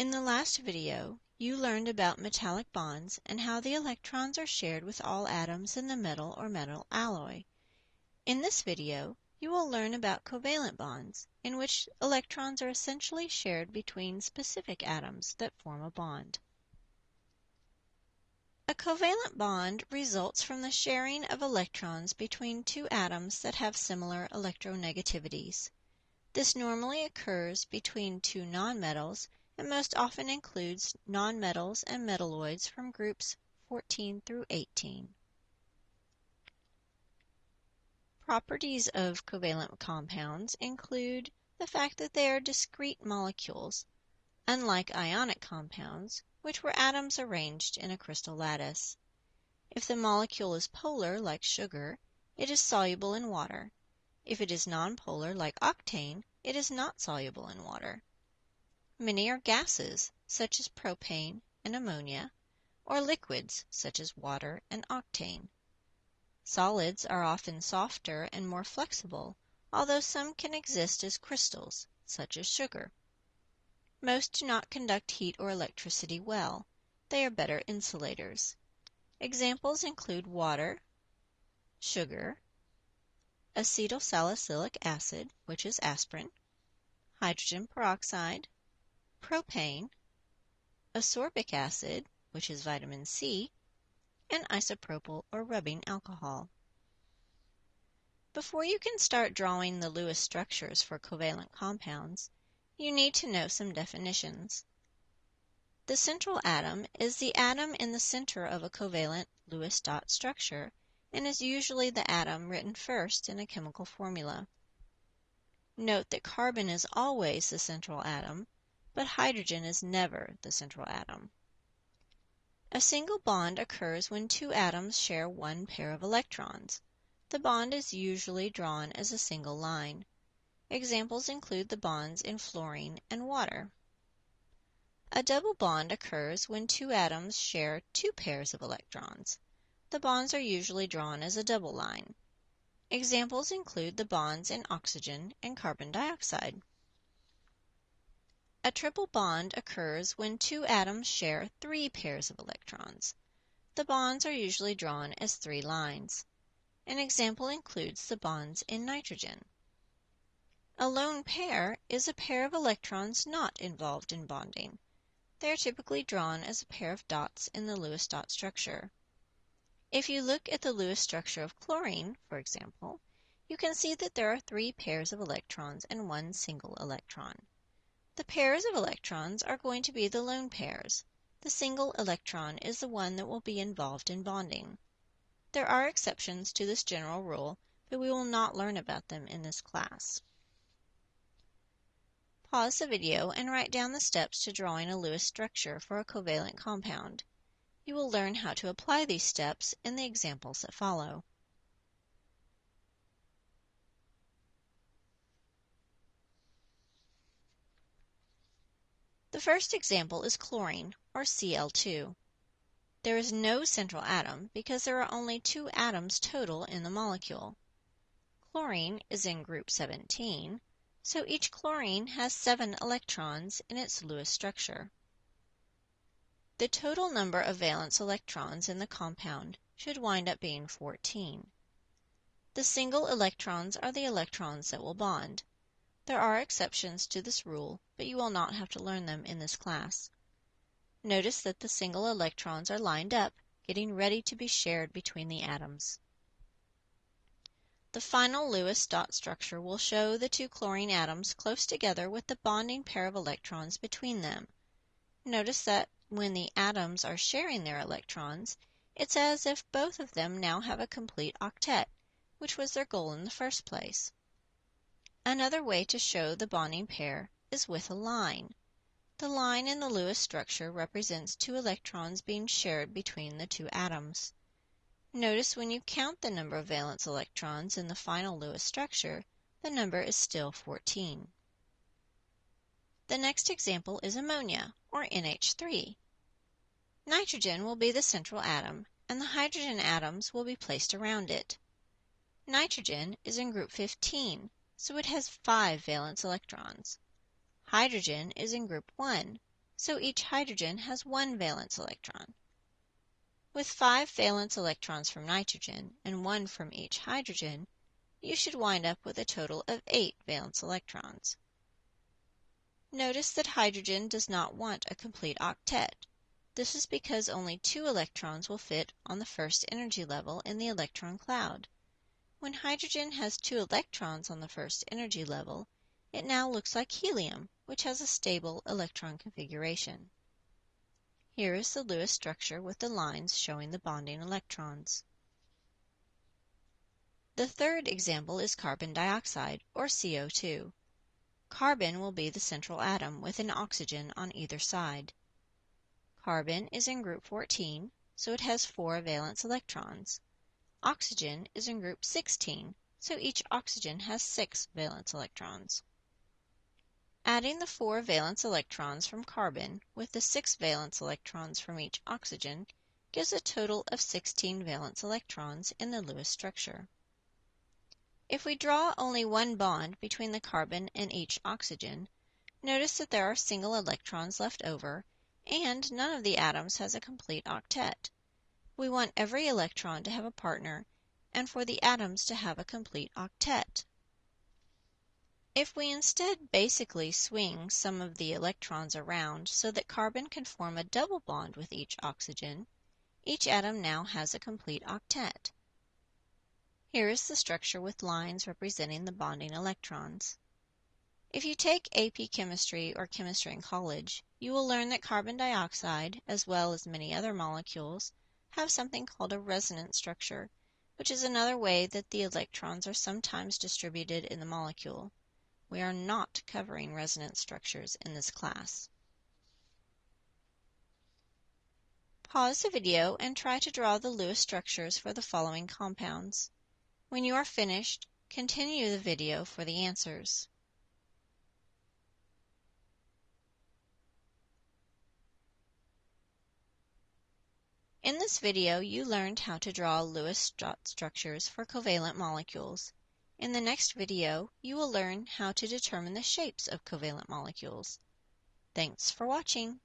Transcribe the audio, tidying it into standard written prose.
In the last video, you learned about metallic bonds and how the electrons are shared with all atoms in the metal or metal alloy. In this video, you will learn about covalent bonds, in which electrons are essentially shared between specific atoms that form a bond. A covalent bond results from the sharing of electrons between two atoms that have similar electronegativities. This normally occurs between two nonmetals and most often includes nonmetals and metalloids from groups 14 through 18. Properties of covalent compounds include the fact that they are discrete molecules, unlike ionic compounds, which were atoms arranged in a crystal lattice. If the molecule is polar, like sugar, it is soluble in water. If it is nonpolar, like octane, it is not soluble in water. Many are gases, such as propane and ammonia, or liquids, such as water and octane. Solids are often softer and more flexible, although some can exist as crystals, such as sugar. Most do not conduct heat or electricity well. They are better insulators. Examples include water, sugar, acetylsalicylic acid, which is aspirin, hydrogen peroxide, propane, ascorbic acid, which is vitamin C, and isopropyl or rubbing alcohol. Before you can start drawing the Lewis structures for covalent compounds, you need to know some definitions. The central atom is the atom in the center of a covalent Lewis dot structure and is usually the atom written first in a chemical formula. Note that carbon is always the central atom, but hydrogen is never the central atom. A single bond occurs when two atoms share one pair of electrons. The bond is usually drawn as a single line. Examples include the bonds in fluorine and water. A double bond occurs when two atoms share two pairs of electrons. The bonds are usually drawn as a double line. Examples include the bonds in oxygen and carbon dioxide. A triple bond occurs when two atoms share three pairs of electrons. The bonds are usually drawn as three lines. An example includes the bonds in nitrogen. A lone pair is a pair of electrons not involved in bonding. They are typically drawn as a pair of dots in the Lewis dot structure. If you look at the Lewis structure of chlorine, for example, you can see that there are three pairs of electrons and one single electron. The pairs of electrons are going to be the lone pairs. The single electron is the one that will be involved in bonding. There are exceptions to this general rule, but we will not learn about them in this class. Pause the video and write down the steps to drawing a Lewis structure for a covalent compound. You will learn how to apply these steps in the examples that follow. The first example is chlorine, or Cl2. There is no central atom because there are only two atoms total in the molecule. Chlorine is in group 17, so each chlorine has 7 electrons in its Lewis structure. The total number of valence electrons in the compound should wind up being 14. The single electrons are the electrons that will bond. There are exceptions to this rule, but you will not have to learn them in this class. Notice that the single electrons are lined up, getting ready to be shared between the atoms. The final Lewis dot structure will show the two chlorine atoms close together with the bonding pair of electrons between them. Notice that when the atoms are sharing their electrons, it's as if both of them now have a complete octet, which was their goal in the first place. Another way to show the bonding pair is with a line. The line in the Lewis structure represents two electrons being shared between the two atoms. Notice when you count the number of valence electrons in the final Lewis structure, the number is still 14. The next example is ammonia, or NH3. Nitrogen will be the central atom, and the hydrogen atoms will be placed around it. Nitrogen is in group 15, so it has 5 valence electrons. Hydrogen is in group 1, so each hydrogen has one valence electron. With 5 valence electrons from nitrogen and 1 from each hydrogen, you should wind up with a total of 8 valence electrons. Notice that hydrogen does not want a complete octet. This is because only 2 electrons will fit on the first energy level in the electron cloud. When hydrogen has 2 electrons on the first energy level, it now looks like helium, which has a stable electron configuration. Here is the Lewis structure with the lines showing the bonding electrons. The third example is carbon dioxide, or CO2. Carbon will be the central atom with an oxygen on either side. Carbon is in group 14, so it has 4 valence electrons. Oxygen is in group 16, so each oxygen has 6 valence electrons. Adding the 4 valence electrons from carbon with the 6 valence electrons from each oxygen gives a total of 16 valence electrons in the Lewis structure. If we draw only one bond between the carbon and each oxygen, notice that there are single electrons left over, and none of the atoms has a complete octet. We want every electron to have a partner, and for the atoms to have a complete octet. If we instead basically swing some of the electrons around so that carbon can form a double bond with each oxygen, each atom now has a complete octet. Here is the structure with lines representing the bonding electrons. If you take AP Chemistry or Chemistry in college, you will learn that carbon dioxide, as well as many other molecules, have something called a resonance structure, which is another way that the electrons are sometimes distributed in the molecule. We are not covering resonance structures in this class. Pause the video and try to draw the Lewis structures for the following compounds. When you are finished, continue the video for the answers. In this video, you learned how to draw Lewis structures for covalent molecules. In the next video, you will learn how to determine the shapes of covalent molecules. Thanks for watching.